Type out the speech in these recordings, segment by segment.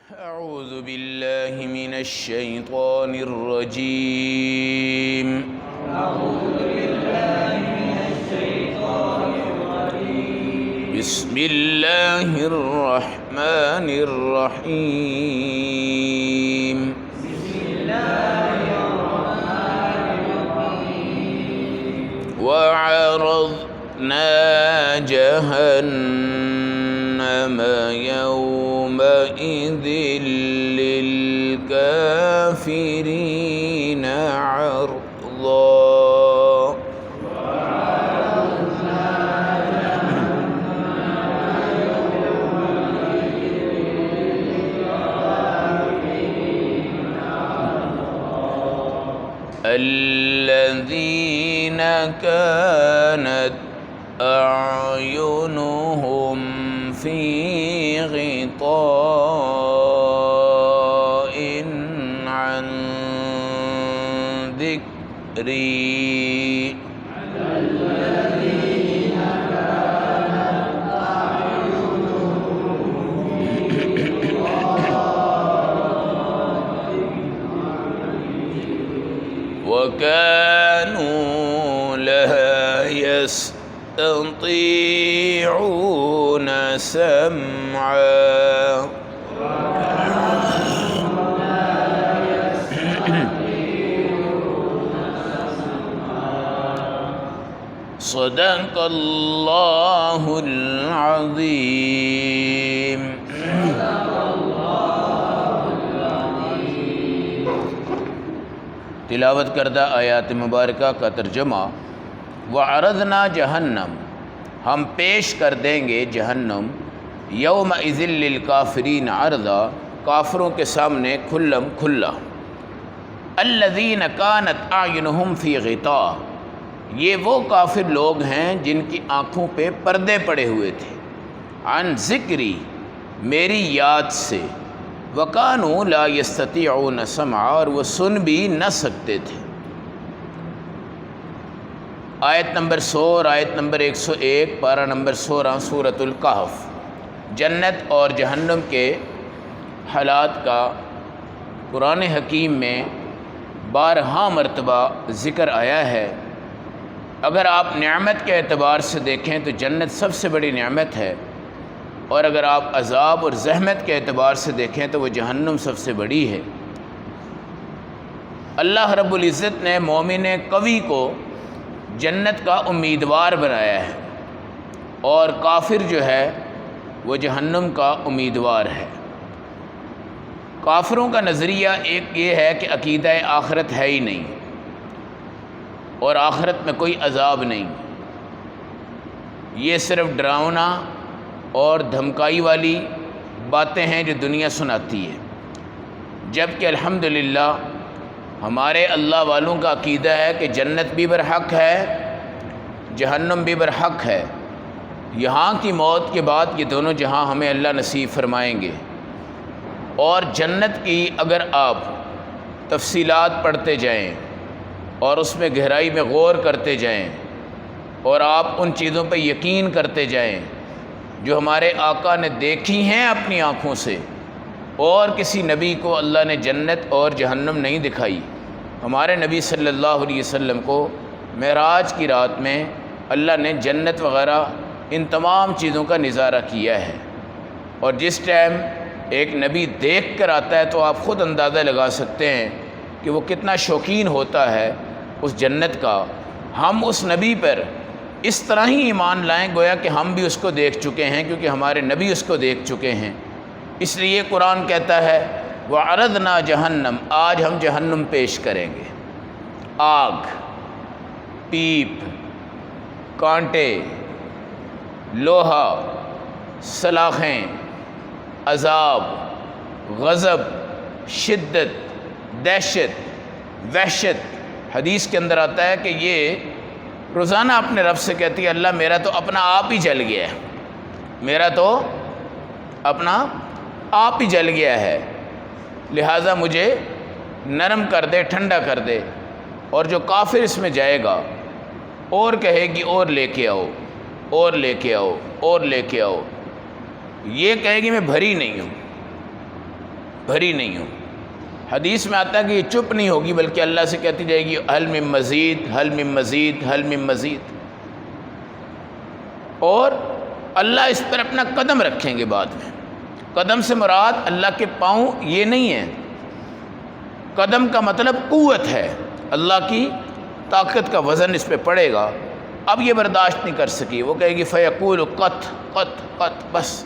أعوذ بالله من الشيطان الرجيم. بسم الله الرحمن الرحيم. وعرضنا جهنم يومئذ للكافرين عرضا. الذين كانت أعينهم في غطاء عن ذكري وكانوا لا يستطيعون سمعا. صدق اللہ العظیم. تلاوت کردہ آیات مبارکہ کا ترجمہ: وعرضنا جہنم، ہم پیش کر دیں گے جہنم، یومئذ للکافرین عرضا، کافروں کے سامنے کھلم کھلا. الذین کانت اعینہم فی غطاء، یہ وہ کافر لوگ ہیں جن کی آنکھوں پہ پردے پڑے ہوئے تھے، عن ذکری، میری یاد سے، وَكَانُوا لَا يَسْتَطِيعُونَ سَمْعًا، اور وہ سن بھی نہ سکتے تھے. آیت نمبر 100 اور آیت نمبر 101، پارہ نمبر 16، سورۃ الکہف. جنت اور جہنم کے حالات کا قرآن حکیم میں بارہا مرتبہ ذکر آیا ہے. اگر آپ نعمت کے اعتبار سے دیکھیں تو جنت سب سے بڑی نعمت ہے، اور اگر آپ عذاب اور زحمت کے اعتبار سے دیکھیں تو وہ جہنم سب سے بڑی ہے. اللہ رب العزت نے مومن قوی کو جنت کا امیدوار بنایا ہے، اور کافر جو ہے وہ جہنم کا امیدوار ہے. کافروں کا نظریہ ایک یہ ہے کہ عقیدہ آخرت ہے ہی نہیں، اور آخرت میں کوئی عذاب نہیں، یہ صرف ڈراؤنا اور دھمکائی والی باتیں ہیں جو دنیا سناتی ہے. جبکہ الحمدللہ ہمارے اللہ والوں کا عقیدہ ہے کہ جنت بھی برحق ہے، جہنم بھی برحق ہے. یہاں کی موت کے بعد یہ دونوں جہاں ہمیں اللہ نصیب فرمائیں گے. اور جنت کی اگر آپ تفصیلات پڑھتے جائیں اور اس میں گہرائی میں غور کرتے جائیں، اور آپ ان چیزوں پہ یقین کرتے جائیں جو ہمارے آقا نے دیکھی ہیں اپنی آنکھوں سے، اور کسی نبی کو اللہ نے جنت اور جہنم نہیں دکھائی. ہمارے نبی صلی اللہ علیہ وسلم کو معراج کی رات میں اللہ نے جنت وغیرہ ان تمام چیزوں کا نظارہ کیا ہے. اور جس ٹائم ایک نبی دیکھ کر آتا ہے تو آپ خود اندازہ لگا سکتے ہیں کہ وہ کتنا شوقین ہوتا ہے اس جنت کا. ہم اس نبی پر اس طرح ہی ایمان لائیں گویا کہ ہم بھی اس کو دیکھ چکے ہیں، کیونکہ ہمارے نبی اس کو دیکھ چکے ہیں. اس لیے قرآن کہتا ہے وَعَرَضْنَا جہنم، آج ہم جہنم پیش کریں گے. آگ، پیپ، کانٹے، لوہا، سلاخیں، عذاب، غضب، شدت، دہشت، وحشت. حدیث کے اندر آتا ہے کہ یہ روزانہ اپنے رب سے کہتی ہے اللہ میرا تو اپنا آپ ہی جل گیا ہے، میرا تو اپنا آپ ہی جل گیا ہے، لہٰذا مجھے نرم کر دے، ٹھنڈا کر دے. اور جو کافر اس میں جائے گا اور کہے گی اور لے کے آؤ، اور لے کے آؤ، اور لے کے آؤ، یہ کہے گی میں بھری نہیں ہوں. بھری نہیں ہو۔ حدیث میں آتا ہے کہ یہ چپ نہیں ہوگی بلکہ اللہ سے کہتی جائے گی حل من مزید، حل من مزید، حل من مزید، اور اللہ اس پر اپنا قدم رکھیں گے بعد میں۔ قدم سے مراد اللہ کے پاؤں یہ نہیں ہے، قدم کا مطلب قوت ہے، اللہ کی طاقت کا وزن اس پہ پڑے گا۔ اب یہ برداشت نہیں کر سکی، وہ کہے گی فیقول قط قط قط، بس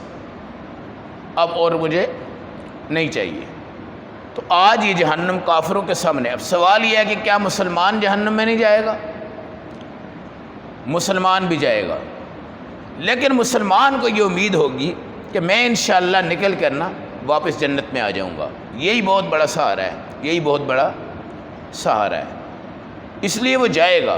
اب اور مجھے نہیں چاہیے۔ تو آج یہ جہنم کافروں کے سامنے۔ اب سوال یہ ہے کہ کیا مسلمان جہنم میں نہیں جائے گا؟ مسلمان بھی جائے گا، لیکن مسلمان کو یہ امید ہوگی کہ میں انشاءاللہ نکل کر نا واپس جنت میں آ جاؤں گا۔ یہی بہت بڑا سہارا ہے، یہی بہت بڑا سہارا ہے، اس لیے وہ جائے گا۔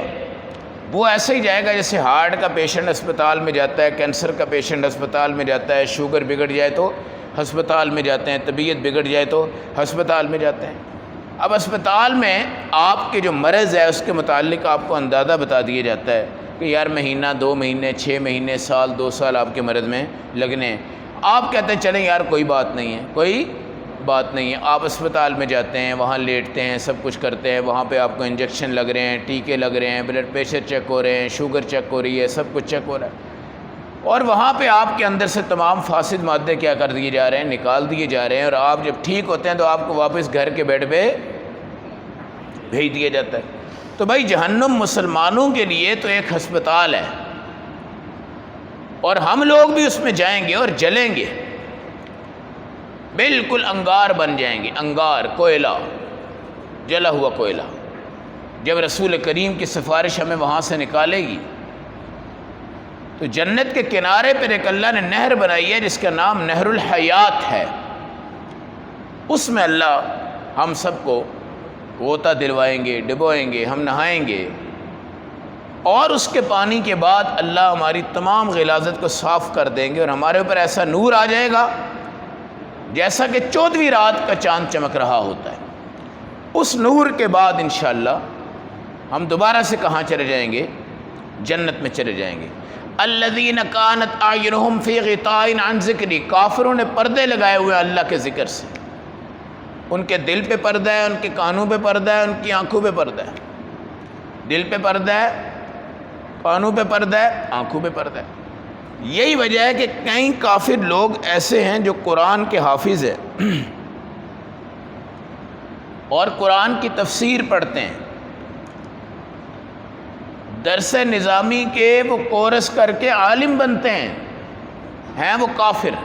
وہ ایسے ہی جائے گا جیسے ہارٹ کا پیشنٹ اسپتال میں جاتا ہے، کینسر کا پیشنٹ اسپتال میں جاتا ہے، شوگر بگڑ جائے تو ہسپتال میں جاتے ہیں، طبیعت بگڑ جائے تو ہسپتال میں جاتے ہیں۔ اب اسپتال میں آپ کے جو مرض ہے اس کے متعلق آپ کو اندازہ بتا دیا جاتا ہے کہ یار مہینہ، 2 مہینے، 6 مہینے، سال، 2 سال آپ کے مرض میں لگنے ہیں۔ آپ کہتے ہیں چلیں یار کوئی بات نہیں ہے، کوئی بات نہیں ہے۔ آپ اسپتال میں جاتے ہیں، وہاں لیٹتے ہیں، سب کچھ کرتے ہیں، وہاں پہ آپ کو انجیکشن لگ رہے ہیں، ٹیکے لگ رہے ہیں، بلڈ پریشر چیک ہو رہے ہیں، شوگر چیک ہو رہی ہے، سب کچھ چیک ہو رہا ہے، اور وہاں پہ آپ کے اندر سے تمام فاسد مادے کیا کر دیے جا رہے ہیں، نکال دیے جا رہے ہیں، اور آپ جب ٹھیک ہوتے ہیں تو آپ کو واپس گھر کے بیڈ پہ بھیج دیا جاتا ہے۔ تو بھائی جہنم مسلمانوں کے لیے تو ایک ہسپتال ہے، اور ہم لوگ بھی اس میں جائیں گے اور جلیں گے، بالکل انگار بن جائیں گے، انگار، کوئلہ، جلا ہوا کوئلہ۔ جب رسول کریم کی سفارش ہمیں وہاں سے نکالے گی تو جنت کے کنارے پر ایک اللہ نے نہر بنائی ہے جس کا نام نہر الحیات ہے، اس میں اللہ ہم سب کو غوطہ دلوائیں گے، ڈبوئیں گے، ہم نہائیں گے، اور اس کے پانی کے بعد اللہ ہماری تمام غلاظت کو صاف کر دیں گے، اور ہمارے اوپر ایسا نور آ جائے گا جیسا کہ 14ویں رات کا چاند چمک رہا ہوتا ہے۔ اس نور کے بعد انشاءاللہ ہم دوبارہ سے کہاں چلے جائیں گے؟ جنت میں چلے جائیں گے۔ الذین کانت اعینہم فی غطاء عن ذکری، کافروں نے پردے لگائے ہوئے اللہ کے ذکر سے، ان کے دل پہ پردہ ہے، ان کے کانوں پہ پردہ ہے، ان کی آنکھوں پہ پردہ ہے۔ دل پہ پردہ ہے، کانوں پہ پردہ ہے، آنکھوں پہ پردہ ہے۔ یہی وجہ ہے کہ کئی کافر لوگ ایسے ہیں جو قرآن کے حافظ ہیں اور قرآن کی تفسیر پڑھتے ہیں، درس نظامی کے وہ کورس کر کے عالم بنتے ہیں وہ کافر،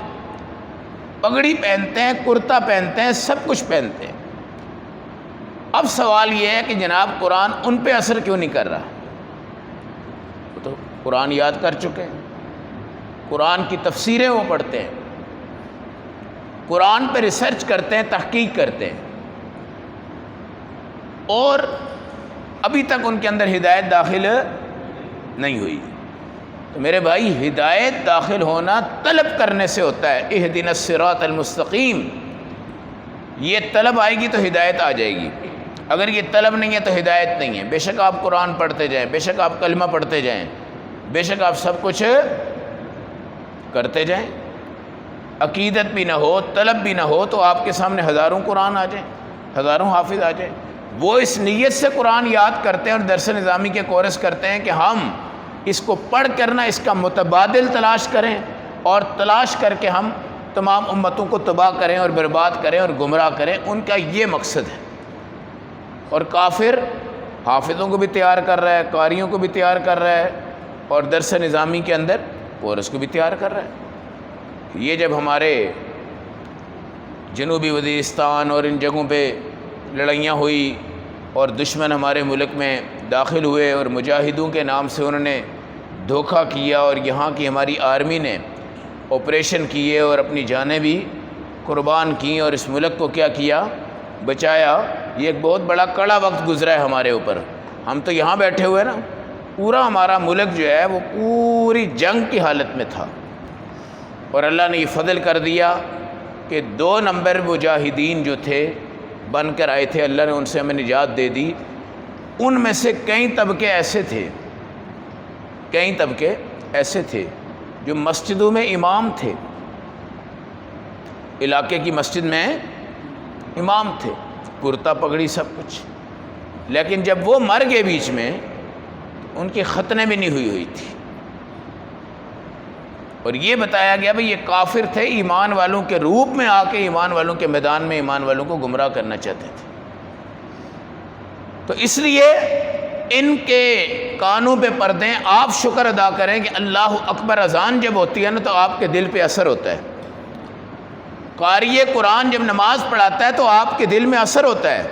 پگڑی پہنتے ہیں، کرتا پہنتے ہیں، سب کچھ پہنتے ہیں۔ اب سوال یہ ہے کہ جناب قرآن ان پہ اثر کیوں نہیں کر رہا؟ وہ تو قرآن یاد کر چکے ہیں، قرآن کی تفسیریں وہ پڑھتے ہیں، قرآن پہ ریسرچ کرتے ہیں، تحقیق کرتے ہیں، اور ابھی تک ان کے اندر ہدایت داخل نہیں ہوئی۔ تو میرے بھائی ہدایت داخل ہونا طلب کرنے سے ہوتا ہے، اہدنا الصراط المستقیم، یہ طلب آئے گی تو ہدایت آ جائے گی، اگر یہ طلب نہیں ہے تو ہدایت نہیں ہے۔ بے شک آپ قرآن پڑھتے جائیں، بے شک آپ کلمہ پڑھتے جائیں، بے شک آپ سب کچھ کرتے جائیں، عقیدت بھی نہ ہو، طلب بھی نہ ہو، تو آپ کے سامنے ہزاروں قرآن آ جائیں، ہزاروں حافظ آ جائیں۔ وہ اس نیت سے قرآن یاد کرتے ہیں اور درس نظامی کے کورس کرتے ہیں کہ ہم اس کو پڑھ کرنا اس کا متبادل تلاش کریں، اور تلاش کر کے ہم تمام امتوں کو تباہ کریں اور برباد کریں اور گمراہ کریں، ان کا یہ مقصد ہے۔ اور کافر حافظوں کو بھی تیار کر رہا ہے، قاریوں کو بھی تیار کر رہا ہے، اور درس نظامی کے اندر کورس کو بھی تیار کر رہا ہے۔ یہ جب ہمارے جنوبی وزیرستان اور ان جگہوں پہ لڑائیاں ہوئی اور دشمن ہمارے ملک میں داخل ہوئے اور مجاہدوں کے نام سے انہوں نے دھوکہ کیا، اور یہاں کی ہماری آرمی نے آپریشن کیے اور اپنی جانیں بھی قربان کیں اور اس ملک کو کیا کیا؟ بچایا۔ یہ ایک بہت بڑا کڑا وقت گزرا ہے ہمارے اوپر، ہم تو یہاں بیٹھے ہوئے نا، پورا ہمارا ملک جو ہے وہ پوری جنگ کی حالت میں تھا، اور اللہ نے یہ فضل کر دیا کہ 2 نمبر مجاہدین جو تھے بن کر آئے تھے، اللہ نے ان سے ہمیں نجات دے دی۔ ان میں سے کئی طبقے ایسے تھے جو مسجدوں میں امام تھے، علاقے کی مسجد میں امام تھے، کرتا پگڑی سب کچھ، لیکن جب وہ مر گئے بیچ میں ان کی ختنہ بھی نہیں ہوئی تھی، اور یہ بتایا گیا بھئی یہ کافر تھے، ایمان والوں کے روپ میں آ کے ایمان والوں کے میدان میں ایمان والوں کو گمراہ کرنا چاہتے تھے۔ تو اس لیے ان کے کانوں پہ پردے، آپ شکر ادا کریں کہ اللہ اکبر اذان جب ہوتی ہے نا تو آپ کے دل پہ اثر ہوتا ہے، قاری قرآن جب نماز پڑھاتا ہے تو آپ کے دل میں اثر ہوتا ہے،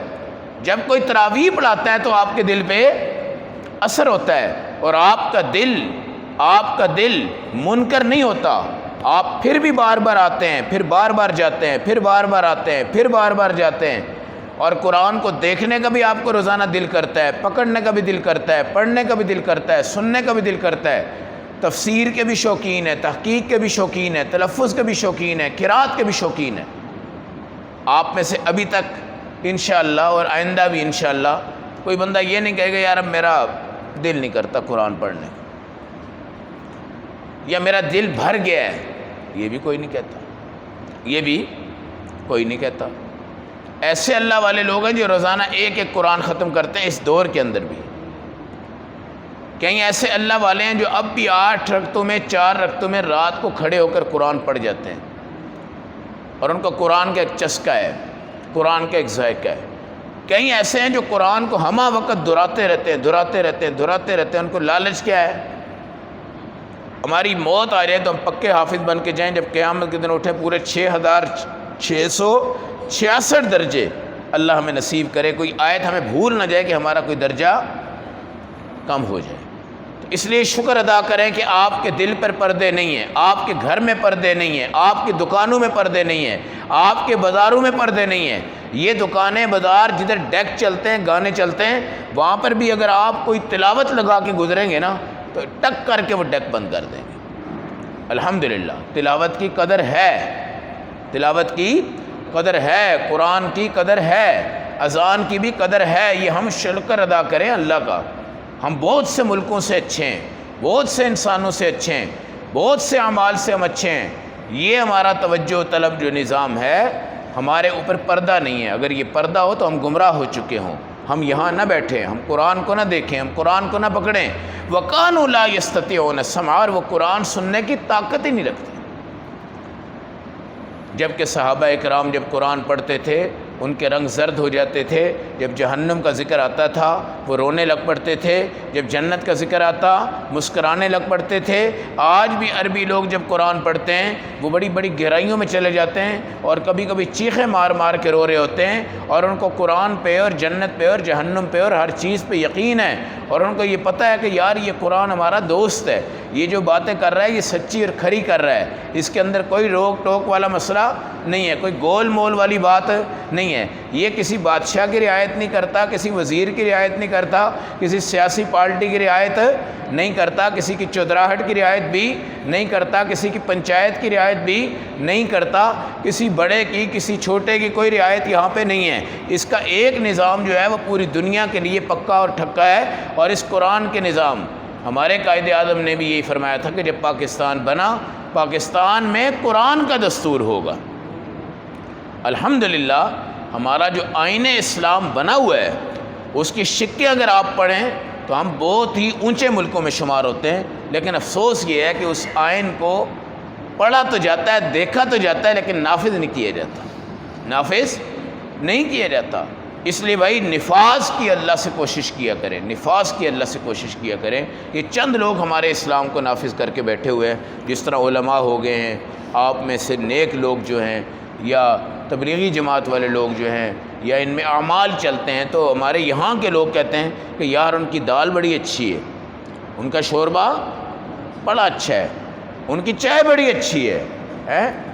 جب کوئی تراویح پڑھاتا ہے تو آپ کے دل پہ اثر ہوتا ہے، اور آپ کا دل منکر نہیں ہوتا، آپ پھر بھی بار بار آتے ہیں، پھر بار بار جاتے ہیں، پھر بار بار آتے ہیں، پھر بار بار جاتے ہیں، اور قرآن کو دیکھنے کا بھی آپ کو روزانہ دل کرتا ہے، پکڑنے کا بھی دل کرتا ہے، پڑھنے کا بھی دل کرتا ہے، سننے کا بھی دل کرتا ہے، تفسیر کے بھی شوقین ہے، تحقیق کے بھی شوقین ہے، تلفظ کے بھی شوقین ہے، قرات کے بھی شوقین ہے۔ آپ میں سے ابھی تک انشاءاللہ اور آئندہ بھی انشاءاللہ کوئی بندہ یہ نہیں کہے گا یار اب میرا دل نہیں کرتا قرآن پڑھنے کا، یا میرا دل بھر گیا ہے، یہ بھی کوئی نہیں کہتا، یہ بھی کوئی نہیں کہتا۔ ایسے اللہ والے لوگ ہیں جو روزانہ ایک ایک قرآن ختم کرتے ہیں، اس دور کے اندر بھی۔ کہیں ایسے اللہ والے ہیں جو اب بھی 8 رکعتوں میں 4 رکعتوں میں رات کو کھڑے ہو کر قرآن پڑھ جاتے ہیں، اور ان کو قرآن کا ایک چسکا ہے، قرآن کا ایک ذائقہ ہے۔ کہیں ایسے ہیں جو قرآن کو ہمہ وقت دہراتے رہتے ہیں، ان کو لالچ کیا ہے؟ ہماری موت آ رہی ہے تو ہم پکے حافظ بن کے جائیں، جب قیامت کے دن اٹھیں پورے 6666 درجے اللہ ہمیں نصیب کرے، کوئی آیت ہمیں بھول نہ جائے کہ ہمارا کوئی درجہ کم ہو جائے۔ تو اس لیے شکر ادا کریں کہ آپ کے دل پر پردے نہیں ہیں، آپ کے گھر میں پردے نہیں ہیں، آپ کی دکانوں میں پردے نہیں ہیں، آپ کے بازاروں میں پردے نہیں ہیں۔ یہ دکانیں بازار جدھر ڈیک چلتے ہیں، گانے چلتے ہیں، وہاں پر بھی اگر آپ کوئی تلاوت لگا کے گزریں گے نا تو ٹک کر کے وہ ڈیک بند کر دیں گے۔ الحمدللہ تلاوت کی قدر ہے، تلاوت کی قدر ہے، قرآن کی قدر ہے، اذان کی بھی قدر ہے۔ یہ ہم شکر ادا کریں اللہ کا۔ ہم بہت سے ملکوں سے اچھے ہیں، بہت سے انسانوں سے اچھے ہیں، بہت سے اعمال سے ہم اچھے ہیں۔ یہ ہمارا توجہ طلب جو نظام ہے، ہمارے اوپر پردہ نہیں ہے۔ اگر یہ پردہ ہو تو ہم گمراہ ہو چکے ہوں۔ ہم یہاں نہ بیٹھیں، ہم قرآن کو نہ دیکھیں، ہم قرآن کو نہ پکڑیں۔ وَكَانُوا لَا يَسْتَطِيعُونَ السَّمْعَ، اور وہ قرآن سننے کی طاقت ہی نہیں رکھتے۔ جبکہ صحابہ اکرام جب قرآن پڑھتے تھے ان کے رنگ زرد ہو جاتے تھے، جب جہنم کا ذکر آتا تھا وہ رونے لگ پڑتے تھے، جب جنت کا ذکر آتا مسکرانے لگ پڑتے تھے۔ آج بھی عربی لوگ جب قرآن پڑھتے ہیں وہ بڑی بڑی گہرائیوں میں چلے جاتے ہیں، اور کبھی کبھی چیخیں مار مار کے رو رہے ہوتے ہیں، اور ان کو قرآن پہ اور جنت پہ اور جہنم پہ اور ہر چیز پہ یقین ہے، اور ان کو یہ پتہ ہے کہ یار یہ قرآن ہمارا دوست ہے، یہ جو باتیں کر رہا ہے یہ سچی اور کھری کر رہا ہے، اس کے اندر کوئی روک ٹوک والا مسئلہ نہیں ہے، کوئی گول مول والی بات نہیں ہے، یہ کسی بادشاہ کی رعایت نہیں کرتا، کسی وزیر کی رعایت نہیں کرتا، کسی سیاسی پارٹی کی رعایت نہیں کرتا، کسی کی چودراہٹ کی رعایت بھی نہیں کرتا، کسی کی پنچایت کی رعایت بھی نہیں کرتا، کسی بڑے کی کسی چھوٹے کی کوئی رعایت یہاں پہ نہیں ہے۔ اس کا ایک نظام جو ہے وہ پوری دنیا کے لیے پکا اور ٹھکا ہے، اور اس قرآن کے نظام، ہمارے قائد اعظم نے بھی یہی فرمایا تھا کہ جب پاکستان بنا، پاکستان میں قرآن کا دستور ہوگا۔ الحمدللہ ہمارا جو آئین اسلام بنا ہوا ہے اس کی شکیں اگر آپ پڑھیں تو ہم بہت ہی اونچے ملکوں میں شمار ہوتے ہیں، لیکن افسوس یہ ہے کہ اس آئین کو پڑھا تو جاتا ہے، دیکھا تو جاتا ہے، لیکن نافذ نہیں کیا جاتا، نافذ نہیں کیا جاتا۔ اس لیے بھائی نفاذ کی اللہ سے کوشش کیا کریں، نفاذ کی اللہ سے کوشش کیا کریں۔ یہ چند لوگ ہمارے اسلام کو نافذ کر کے بیٹھے ہوئے ہیں، جس طرح علماء ہو گئے ہیں، آپ میں سے نیک لوگ جو ہیں، یا تبلیغی جماعت والے لوگ جو ہیں، یا ان میں اعمال چلتے ہیں، تو ہمارے یہاں کے لوگ کہتے ہیں کہ یار ان کی دال بڑی اچھی ہے، ان کا شوربہ بڑا اچھا ہے، ان کی چائے بڑی اچھی ہے،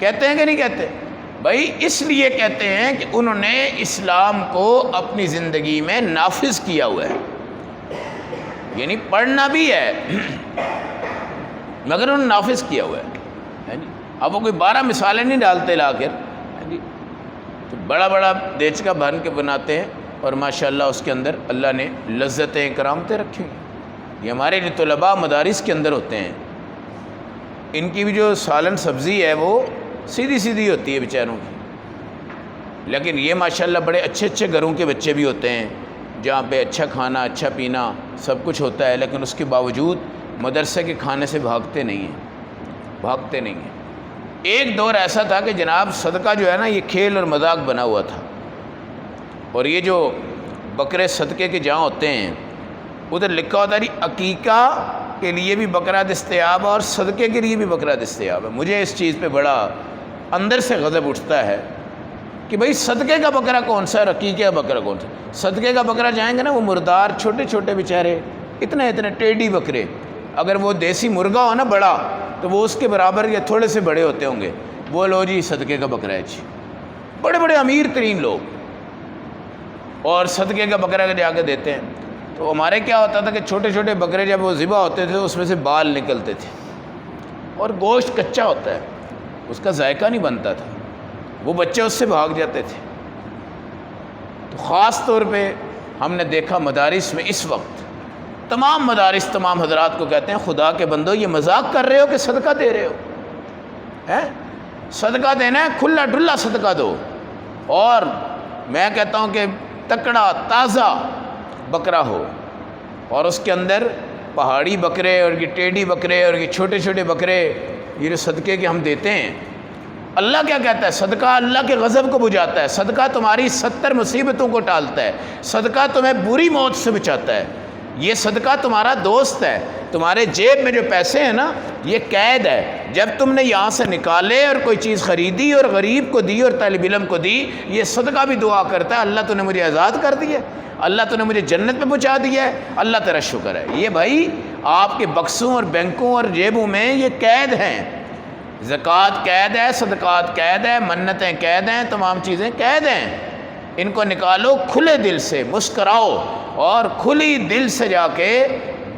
کہتے ہیں کہ نہیں کہتے؟ بھائی اس لیے کہتے ہیں کہ انہوں نے اسلام کو اپنی زندگی میں نافذ کیا ہوا ہے، یعنی پڑھنا بھی ہے مگر انہوں نے نافذ کیا ہوا ہے۔ اب وہ کوئی 12 مثالیں نہیں ڈالتے لا کر، تو بڑا بڑا دیچکا بھر کے بناتے ہیں، اور ماشاءاللہ اس کے اندر اللہ نے لذتیں کرامتیں رکھی ہوئی۔ یہ ہمارے جو طلباء مدارس کے اندر ہوتے ہیں، ان کی بھی جو سالن سبزی ہے وہ سیدھی سیدھی ہوتی ہے بیچاروں کی، لیکن یہ ماشاءاللہ بڑے اچھے اچھے گھروں کے بچے بھی ہوتے ہیں جہاں پہ اچھا کھانا اچھا پینا سب کچھ ہوتا ہے، لیکن اس کے باوجود مدرسے کے کھانے سے بھاگتے نہیں ہیں۔ ایک دور ایسا تھا کہ جناب صدقہ جو ہے نا یہ کھیل اور مذاق بنا ہوا تھا، اور یہ جو بکرے صدقے کے جہاں ہوتے ہیں ادھر لکھا ہوتا ہے عقیقہ کے لیے بھی بکرا دستیاب ہے اور صدقے کے لیے بھی بکرا دستیاب ہے۔ مجھے اس چیز پہ بڑا اندر سے غضب اٹھتا ہے کہ بھئی صدقے کا بکرا کون سا ہے، عقیقے کا بکرا کون سا؟ صدقے کا بکرا جائیں گے نا وہ مردار چھوٹے چھوٹے بیچارے اتنے ٹیڈی بکرے، اگر وہ دیسی مرغا ہو نا بڑا تو وہ اس کے برابر یا تھوڑے سے بڑے ہوتے ہوں گے، وہ لو جی صدقے کا بکرا ہے جی، بڑے بڑے امیر ترین لوگ، اور صدقے کا بکرا جا کے دیتے ہیں۔ تو ہمارے کیا ہوتا تھا کہ چھوٹے چھوٹے بکرے جب وہ ذبح ہوتے تھے اس میں سے بال نکلتے تھے اور گوشت کچا ہوتا ہے، اس کا ذائقہ نہیں بنتا تھا، وہ بچے اس سے بھاگ جاتے تھے۔ تو خاص طور پہ ہم نے دیکھا مدارس میں اس وقت تمام مدارس تمام حضرات کو کہتے ہیں خدا کے بندو یہ مذاق کر رہے ہو کہ صدقہ دے رہے ہو، صدقہ دینا ہے کھلا ڈلا صدقہ دو، اور میں کہتا ہوں کہ تکڑا تازہ بکرا ہو، اور اس کے اندر پہاڑی بکرے اور یہ ٹیڈی بکرے اور یہ چھوٹے چھوٹے بکرے یہ جو صدقے کے ہم دیتے ہیں، اللہ کیا کہتا ہے؟ صدقہ اللہ کے غضب کو بجھاتا ہے، صدقہ تمہاری 70 مصیبتوں کو ٹالتا ہے، صدقہ تمہیں بری موت سے بچاتا ہے، یہ صدقہ تمہارا دوست ہے۔ تمہارے جیب میں جو پیسے ہیں نا یہ قید ہے، جب تم نے یہاں سے نکالے اور کوئی چیز خریدی اور غریب کو دی اور طالب علم کو دی، یہ صدقہ بھی دعا کرتا ہے اللہ تو نے مجھے آزاد کر دیا، اللہ تو نے مجھے جنت میں پہنچا دیا ہے، اللہ تیرا شکر ہے۔ یہ بھائی آپ کے بکسوں اور بینکوں اور جیبوں میں یہ قید ہیں، زکوٰۃ قید ہے، صدقات قید ہے، منتیں قید ہیں، تمام چیزیں قید ہیں، ان کو نکالو کھلے دل سے، مسکراؤ اور کھلی دل سے جا کے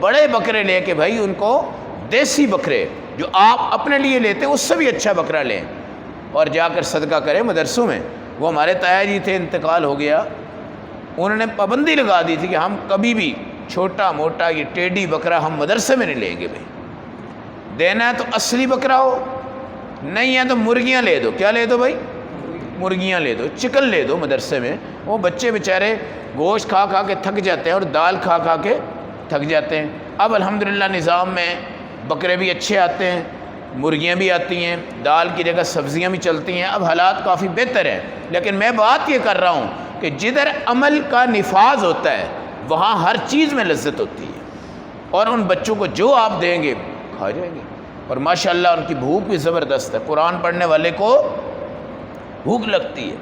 بڑے بکرے لے کے، بھائی ان کو دیسی بکرے جو آپ اپنے لیے لیتے ہیں اس سے بھی اچھا بکرا لیں اور جا کر صدقہ کریں مدرسوں میں۔ وہ ہمارے تایا جی تھے، انتقال ہو گیا، انہوں نے پابندی لگا دی تھی کہ ہم کبھی بھی چھوٹا موٹا یہ ٹیڈی بکرا ہم مدرسے میں نہیں لیں گے، بھائی دینا ہے تو اصلی بکرا ہو، نہیں ہے تو مرغیاں لے دو۔ کیا لے دو بھائی؟ مرغیاں لے دو، چکن لے دو مدرسے میں۔ وہ بچے بیچارے گوشت کھا کھا کے تھک جاتے ہیں اور دال کھا کھا کے تھک جاتے ہیں۔ اب الحمدللہ نظام میں بکرے بھی اچھے آتے ہیں، مرغیاں بھی آتی ہیں، دال کی جگہ سبزیاں بھی چلتی ہیں، اب حالات کافی بہتر ہیں۔ لیکن میں بات یہ کر رہا ہوں کہ جدھر عمل کا نفاذ ہوتا ہے وہاں ہر چیز میں لذت ہوتی ہے، اور ان بچوں کو جو آپ دیں گے کھا جائیں گے، اور ماشاءاللہ ان کی بھوک بھی زبردست ہے۔ قرآن پڑھنے والے کو بھوک لگتی ہے،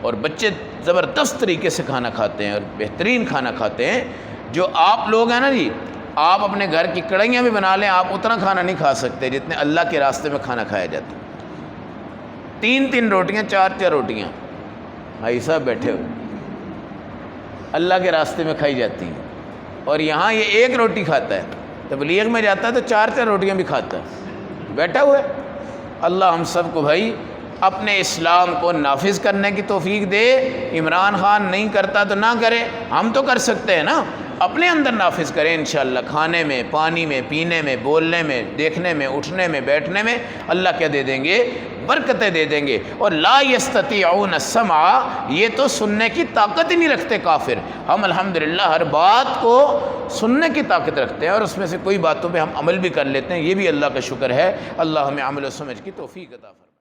اور بچے زبردست طریقے سے کھانا کھاتے ہیں اور بہترین کھانا کھاتے ہیں۔ جو آپ لوگ ہیں نا جی، آپ اپنے گھر کی کڑھائیاں بھی بنا لیں، آپ اتنا کھانا نہیں کھا سکتے جتنے اللہ کے راستے میں کھانا کھایا جاتا ہے۔ 3 روٹیاں 4 روٹیاں بھائی صاحب بیٹھے ہوئے اللہ کے راستے میں کھائی جاتی ہیں، اور یہاں یہ 1 روٹی کھاتا ہے، تبلیغ میں جاتا ہے تو 4 روٹیاں بھی کھاتا ہے بیٹھا ہوا ہے۔ اللہ ہم سب کو بھائی اپنے اسلام کو نافذ کرنے کی توفیق دے۔ عمران خان نہیں کرتا تو نہ کرے، ہم تو کر سکتے ہیں نا، اپنے اندر نافذ کریں انشاءاللہ۔ کھانے میں، پانی میں، پینے میں، بولنے میں، دیکھنے میں، اٹھنے میں، بیٹھنے میں اللہ کیا دے دیں گے؟ برکتیں دے دیں گے۔ اور لا یستطیعون السمع، یہ تو سننے کی طاقت ہی نہیں رکھتے کافر، ہم الحمدللہ ہر بات کو سننے کی طاقت رکھتے ہیں، اور اس میں سے کوئی باتوں پہ ہم عمل بھی کر لیتے ہیں، یہ بھی اللہ کا شکر ہے۔ اللہ ہمیں عمل و سمجھ کی توفیق عطا فرمائے۔